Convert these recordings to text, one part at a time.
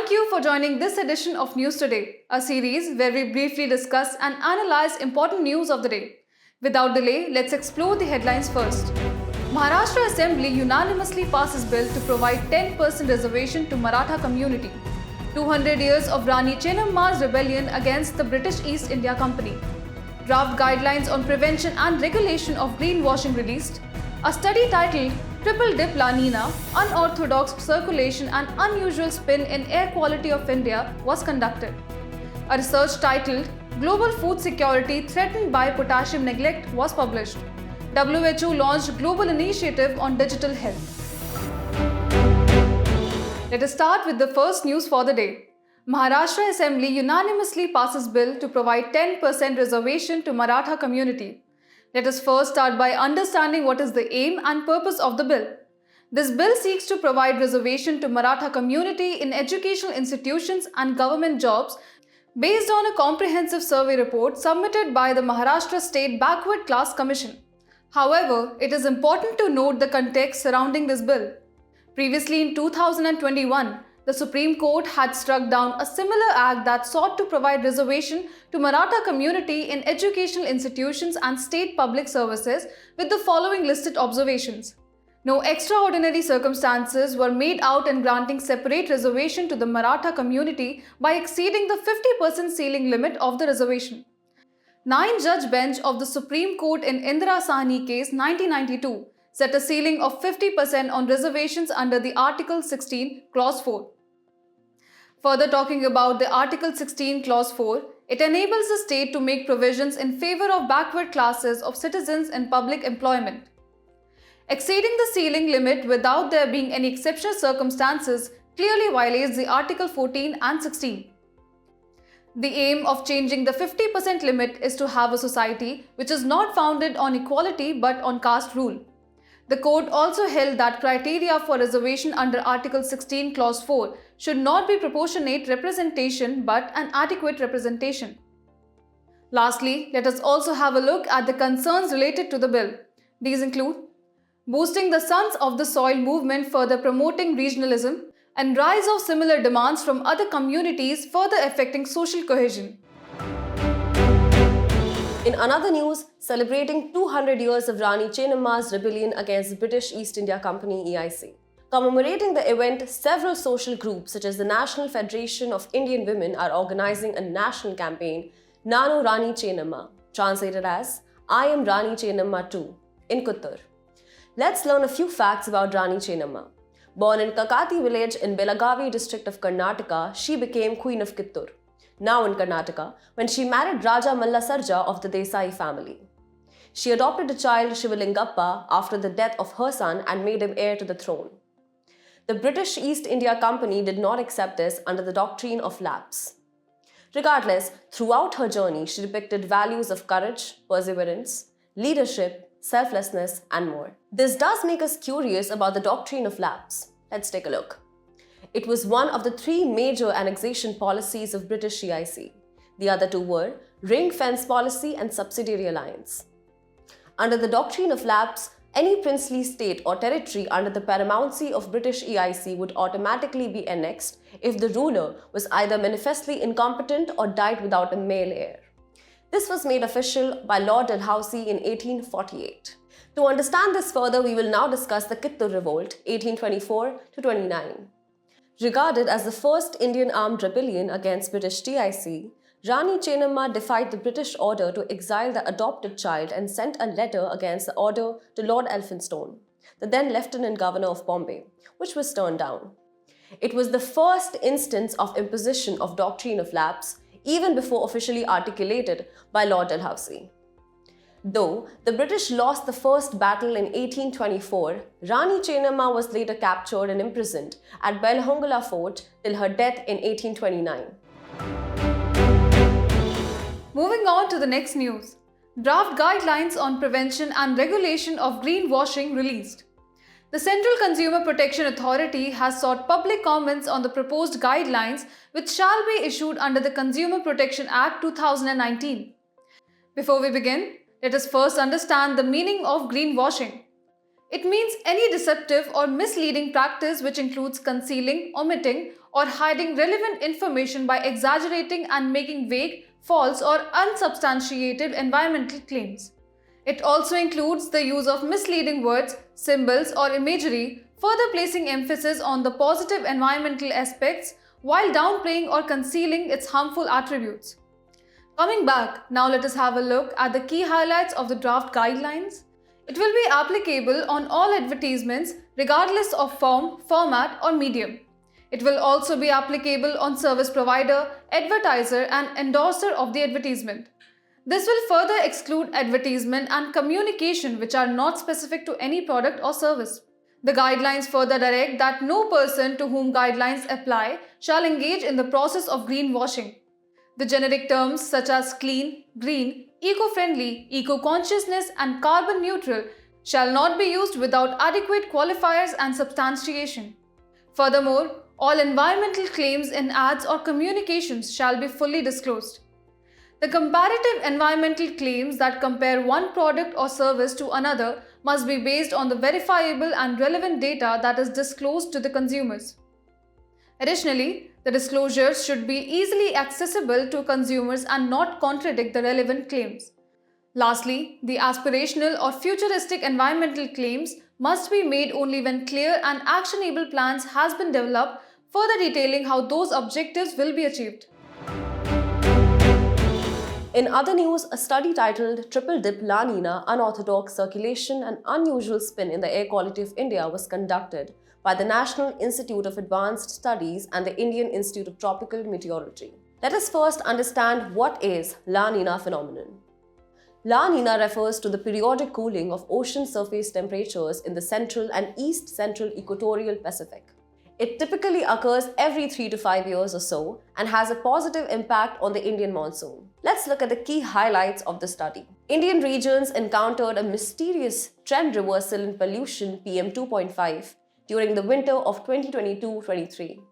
Thank you for joining this edition of News Today, a series where we briefly discuss and analyze important news of the day. Without delay, let's explore the headlines first. Maharashtra Assembly unanimously passes bill to provide 10% reservation to Maratha community. 200 years of Rani Chennamma's rebellion against the British East India Company. Draft guidelines on prevention and regulation of greenwashing released. A study titled Triple Dip La Nina, Unorthodox Circulation and Unusual Spin in Air Quality of India was conducted. A research titled Global Food Security Threatened by Potassium Neglect was published. WHO launched Global Initiative on Digital Health. Let us start with the first news for the day. Maharashtra Assembly unanimously passes bill to provide 10% reservation to Maratha community. Let us first start by understanding what is the aim and purpose of the bill. This bill seeks to provide reservation to Maratha community in educational institutions and government jobs based on a comprehensive survey report submitted by the Maharashtra State Backward Class Commission. However, it is important to note the context surrounding this bill. Previously in 2021, the Supreme Court had struck down a similar act that sought to provide reservation to Maratha community in educational institutions and state public services with the following listed observations. No extraordinary circumstances were made out in granting separate reservation to the Maratha community by exceeding the 50% ceiling limit of the reservation. 9-judge bench of the Supreme Court in Indira Sahni case 1992 set a ceiling of 50% on reservations under the Article 16, Clause 4. Further talking about the Article 16, Clause 4, it enables the state to make provisions in favor of backward classes of citizens in public employment. Exceeding the ceiling limit without there being any exceptional circumstances clearly violates the Article 14 and 16. The aim of changing the 50% limit is to have a society which is not founded on equality but on caste rule. The court also held that criteria for reservation under Article 16, Clause 4 should not be proportionate representation but an adequate representation. Lastly, let us also have a look at the concerns related to the bill. These include boosting the Sons of the Soil movement, further promoting regionalism, and rise of similar demands from other communities, further affecting social cohesion. In another news, celebrating 200 years of Rani Chennamma's rebellion against the British East India Company (EIC). Commemorating the event, several social groups such as the National Federation of Indian Women are organizing a national campaign, Nanu Rani Chennamma, translated as I am Rani Chennamma too, in Kittur. Let's learn a few facts about Rani Chennamma. Born in Kakati village in Belagavi district of Karnataka, she became Queen of Kittur, now in Karnataka, when she married Raja Malla Sarja of the Desai family. She adopted a child, Shivalingappa, after the death of her son and made him heir to the throne. The British East India Company did not accept this under the doctrine of lapse. Regardless, throughout her journey, she depicted values of courage, perseverance, leadership, selflessness, and more. This does make us curious about the doctrine of lapse. Let's take a look. It was one of the 3 major annexation policies of British EIC. The other 2 were ring fence policy and subsidiary alliance. Under the doctrine of lapse, any princely state or territory under the paramountcy of British EIC would automatically be annexed if the ruler was either manifestly incompetent or died without a male heir. This was made official by Lord Dalhousie in 1848. To understand this further, we will now discuss the Kittur Revolt, 1824-29. Regarded as the first Indian armed rebellion against British TIC, Rani Chennamma defied the British order to exile the adopted child and sent a letter against the order to Lord Elphinstone, the then Lieutenant Governor of Bombay, which was turned down. It was the first instance of imposition of doctrine of lapse, even before officially articulated by Lord Dalhousie. Though the British lost the first battle in 1824, Rani Chennamma was later captured and imprisoned at Belhongala Fort till her death in 1829. Moving on to the next news. Draft guidelines on prevention and regulation of greenwashing released. The Central Consumer Protection Authority has sought public comments on the proposed guidelines which shall be issued under the Consumer Protection Act 2019. Before we begin, let us first understand the meaning of greenwashing. It means any deceptive or misleading practice which includes concealing, omitting, or hiding relevant information by exaggerating and making vague, false, or unsubstantiated environmental claims. It also includes the use of misleading words, symbols, or imagery, further placing emphasis on the positive environmental aspects while downplaying or concealing its harmful attributes. Coming back, now let us have a look at the key highlights of the draft guidelines. It will be applicable on all advertisements regardless of form, format, or medium. It will also be applicable on service provider, advertiser, and endorser of the advertisement. This will further exclude advertisement and communication which are not specific to any product or service. The guidelines further direct that no person to whom guidelines apply shall engage in the process of greenwashing. The generic terms such as clean, green, eco-friendly, eco-consciousness, and carbon neutral shall not be used without adequate qualifiers and substantiation. Furthermore, all environmental claims in ads or communications shall be fully disclosed. The comparative environmental claims that compare one product or service to another must be based on the verifiable and relevant data that is disclosed to the consumers. Additionally, the disclosures should be easily accessible to consumers and not contradict the relevant claims. Lastly, the aspirational or futuristic environmental claims must be made only when clear and actionable plans has been developed, further detailing how those objectives will be achieved. In other news, a study titled Triple Dip La Nina, Unorthodox Circulation and Unusual Spin in the Air Quality of India was conducted by the National Institute of Advanced Studies and the Indian Institute of Tropical Meteorology. Let us first understand what is La Nina phenomenon. La Nina refers to the periodic cooling of ocean surface temperatures in the central and east-central equatorial Pacific. It typically occurs every 3 to 5 years or so and has a positive impact on the Indian monsoon. Let's look at the key highlights of the study. Indian regions encountered a mysterious trend reversal in pollution PM 2.5 during the winter of 2022-23.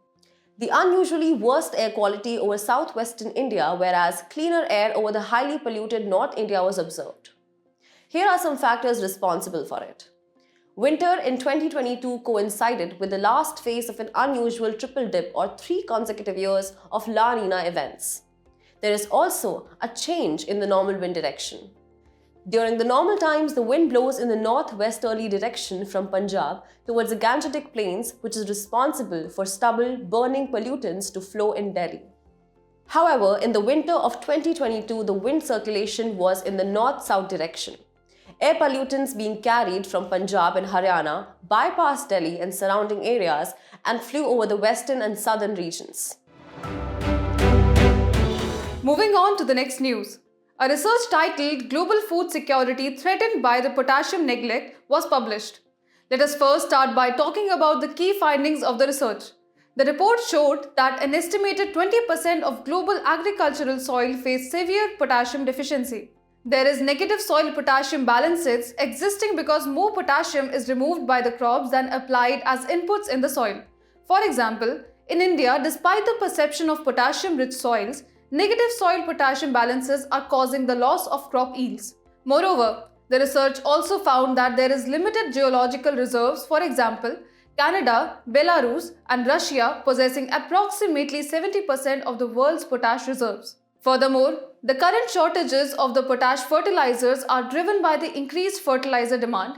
The unusually worst air quality over southwestern India, whereas cleaner air over the highly polluted North India was observed. Here are some factors responsible for it. Winter in 2022 coincided with the last phase of an unusual triple dip or 3 consecutive years of La Nina events. There is also a change in the normal wind direction. During the normal times, the wind blows in the northwesterly direction from Punjab towards the Gangetic Plains, which is responsible for stubble, burning pollutants to flow in Delhi. However, in the winter of 2022, the wind circulation was in the north-south direction. Air pollutants being carried from Punjab and Haryana bypassed Delhi and surrounding areas and flew over the western and southern regions. Moving on to the next news. A research titled Global Food Security Threatened by the Potassium Neglect was published. Let us first start by talking about the key findings of the research. The report showed that an estimated 20% of global agricultural soil face severe potassium deficiency. There is negative soil potassium balances existing because more potassium is removed by the crops than applied as inputs in the soil. For example, in India, despite the perception of potassium-rich soils, negative soil potassium balances are causing the loss of crop yields. Moreover, the research also found that there is limited geological reserves, for example, Canada, Belarus, and Russia possessing approximately 70% of the world's potash reserves. Furthermore, the current shortages of the potash fertilizers are driven by the increased fertilizer demand,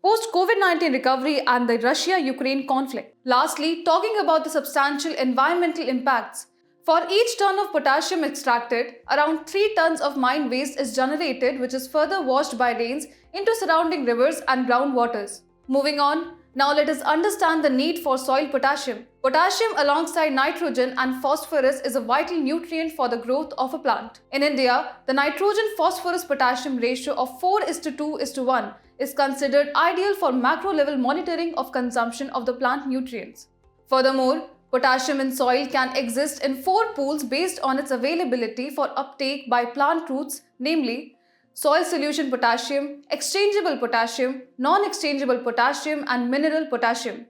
post-COVID-19 recovery and the Russia-Ukraine conflict. Lastly, talking about the substantial environmental impacts. For each ton of potassium extracted, around 3 tons of mine waste is generated, which is further washed by rains into surrounding rivers and groundwaters. Moving on, now let us understand the need for soil potassium. Potassium alongside nitrogen and phosphorus is a vital nutrient for the growth of a plant. In India, the nitrogen-phosphorus-potassium ratio of 4:2:1 is considered ideal for macro-level monitoring of consumption of the plant nutrients. Furthermore, potassium in soil can exist in 4 pools based on its availability for uptake by plant roots, namely soil solution potassium, exchangeable potassium, non-exchangeable potassium, and mineral potassium.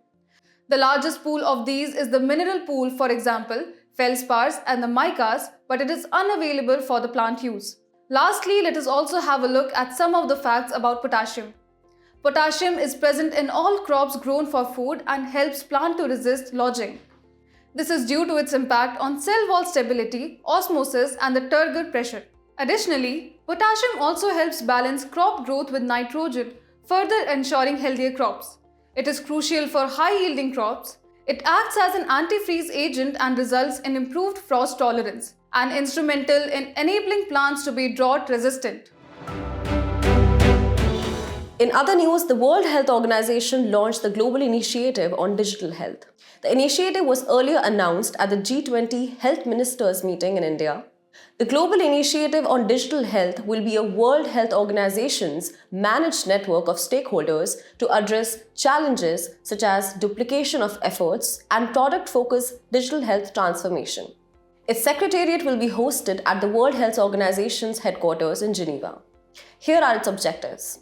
The largest pool of these is the mineral pool, for example, feldspars and the micas, but it is unavailable for the plant use. Lastly, let us also have a look at some of the facts about potassium. Potassium is present in all crops grown for food and helps plant to resist lodging. This is due to its impact on cell wall stability, osmosis, and the turgor pressure. Additionally, potassium also helps balance crop growth with nitrogen, further ensuring healthier crops. It is crucial for high-yielding crops. It acts as an antifreeze agent and results in improved frost tolerance, and instrumental in enabling plants to be drought resistant. In other news, the World Health Organization launched the Global Initiative on Digital Health. The initiative was earlier announced at the G20 Health Ministers meeting in India. The Global Initiative on Digital Health will be a World Health Organization's managed network of stakeholders to address challenges such as duplication of efforts and product-focused digital health transformation. Its secretariat will be hosted at the World Health Organization's headquarters in Geneva. Here are its objectives.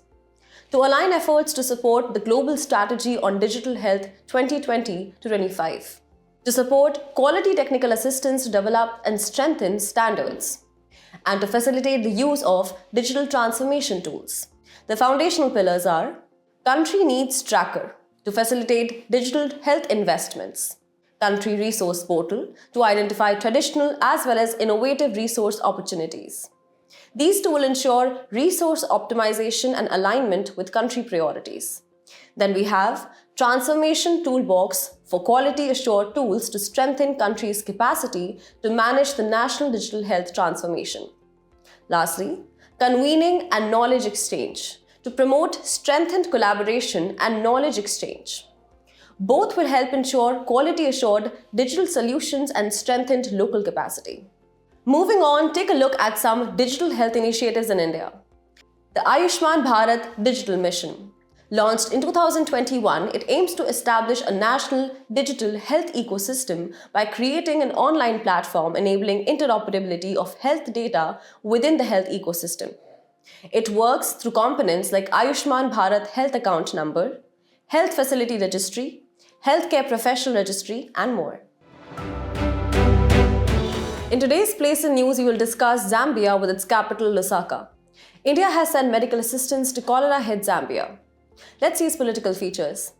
To align efforts to support the Global Strategy on Digital Health 2020-25. To support quality technical assistance to develop and strengthen standards. And to facilitate the use of digital transformation tools. The foundational pillars are Country Needs Tracker to facilitate digital health investments. Country Resource Portal to identify traditional as well as innovative resource opportunities. These two will ensure resource optimization and alignment with country priorities. Then we have Transformation Toolbox for quality assured tools to strengthen countries' capacity to manage the national digital health transformation. Lastly, Convening and Knowledge Exchange to promote strengthened collaboration and knowledge exchange. Both will help ensure quality assured digital solutions and strengthened local capacity. Moving on, take a look at some digital health initiatives in India. The Ayushman Bharat Digital Mission. Launched in 2021, it aims to establish a national digital health ecosystem by creating an online platform enabling interoperability of health data within the health ecosystem. It works through components like Ayushman Bharat Health Account Number, Health Facility Registry, Healthcare Professional Registry, and more. In today's Place in News, we will discuss Zambia with its capital, Lusaka. India has sent medical assistance to cholera-hit Zambia. Let's see its political features.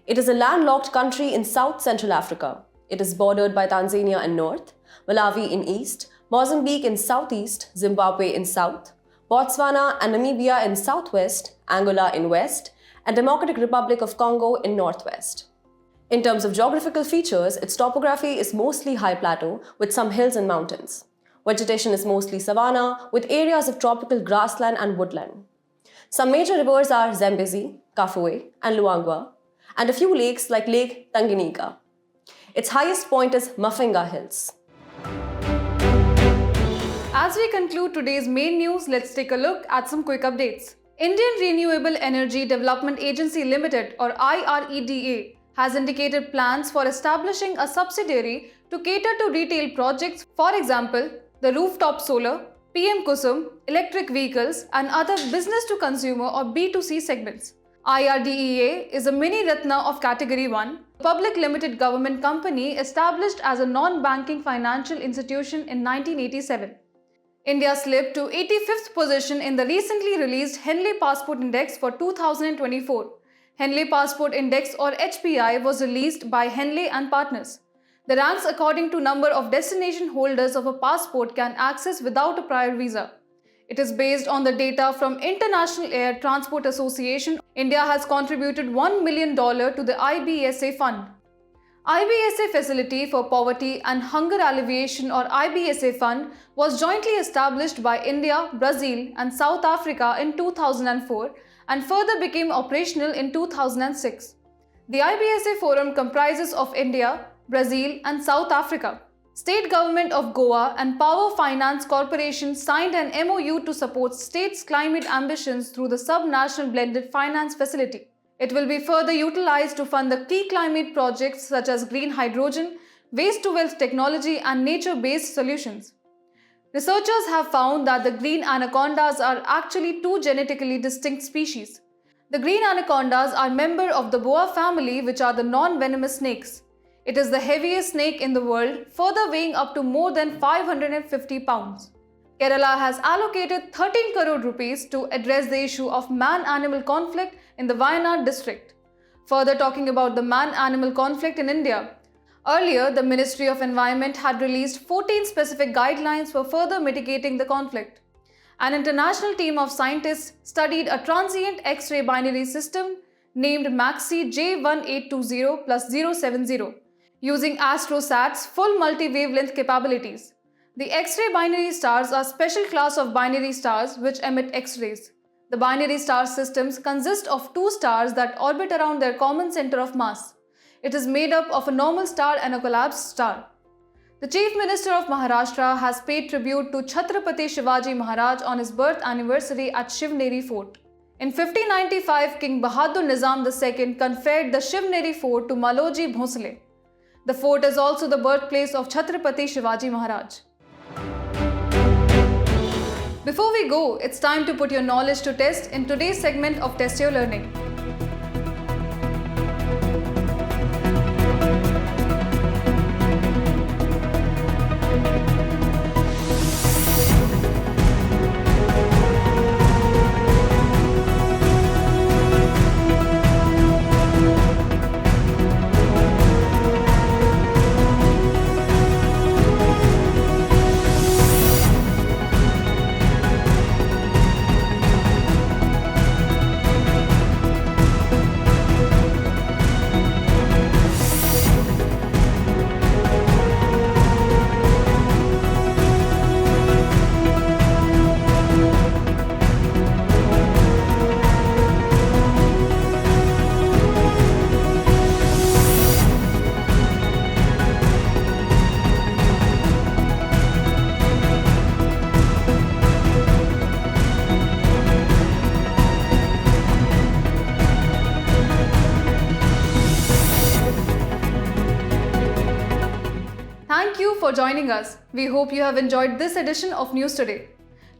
It is a landlocked country in South Central Africa. It is bordered by Tanzania in north, Malawi in east, Mozambique in southeast, Zimbabwe in south, Botswana and Namibia in southwest, Angola in west, and Democratic Republic of Congo in northwest. In terms of geographical features, its topography is mostly high plateau with some hills and mountains. Vegetation is mostly savanna with areas of tropical grassland and woodland. Some major rivers are Zambezi, Kafue, and Luangwa, and a few lakes like Lake Tanganyika. Its highest point is Mafinga Hills. As we conclude today's main news, let's take a look at some quick updates. Indian Renewable Energy Development Agency Limited, or IREDA, has indicated plans for establishing a subsidiary to cater to retail projects, for example, the rooftop solar, PM Kusum, electric vehicles, and other business-to-consumer or B2C segments. IRDEA is a mini Ratna of Category 1, a public limited government company established as a non-banking financial institution in 1987. India slipped to 85th position in the recently released Henley Passport Index for 2024. Henley Passport Index or HPI was released by Henley and Partners. The ranks according to number of destination holders of a passport can access without a prior visa. It is based on the data from International Air Transport Association. India has contributed $1 million to the IBSA fund. IBSA Facility for Poverty and Hunger Alleviation or IBSA Fund was jointly established by India, Brazil and South Africa in 2004 and further became operational in 2006. The IBSA Forum comprises of India, Brazil and South Africa. State Government of Goa and Power Finance Corporation signed an MOU to support states' climate ambitions through the Sub-National Blended Finance Facility. It will be further utilized to fund the key climate projects such as green hydrogen, waste-to-wealth technology and nature-based solutions. Researchers have found that the green anacondas are actually two genetically distinct species. The green anacondas are member of the boa family, which are the non-venomous snakes. It is the heaviest snake in the world, further weighing up to more than 550 pounds. Kerala has allocated 13 crore rupees to address the issue of man-animal conflict in the Wayanad district. Further talking about the man-animal conflict in India. Earlier, the Ministry of Environment had released 14 specific guidelines for further mitigating the conflict. An international team of scientists studied a transient X-ray binary system named MAXI J1820+070 using AstroSat's full multi-wavelength capabilities. The X-ray binary stars are a special class of binary stars which emit X-rays. The binary star systems consist of two stars that orbit around their common center of mass. It is made up of a normal star and a collapsed star. The Chief Minister of Maharashtra has paid tribute to Chhatrapati Shivaji Maharaj on his birth anniversary at Shivneri Fort. In 1595, King Bahadur Nizam II conferred the Shivneri Fort to Maloji Bhosle. The fort is also the birthplace of Chhatrapati Shivaji Maharaj. Before we go, it's time to put your knowledge to test in today's segment of Test Your Learning. Thank you for joining us. We hope you have enjoyed this edition of News Today.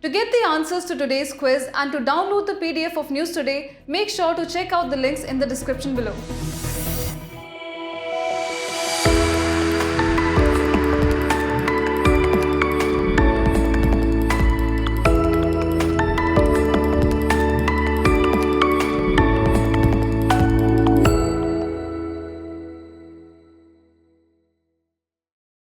To get the answers to today's quiz and to download the PDF of News Today, make sure to check out the links in the description below.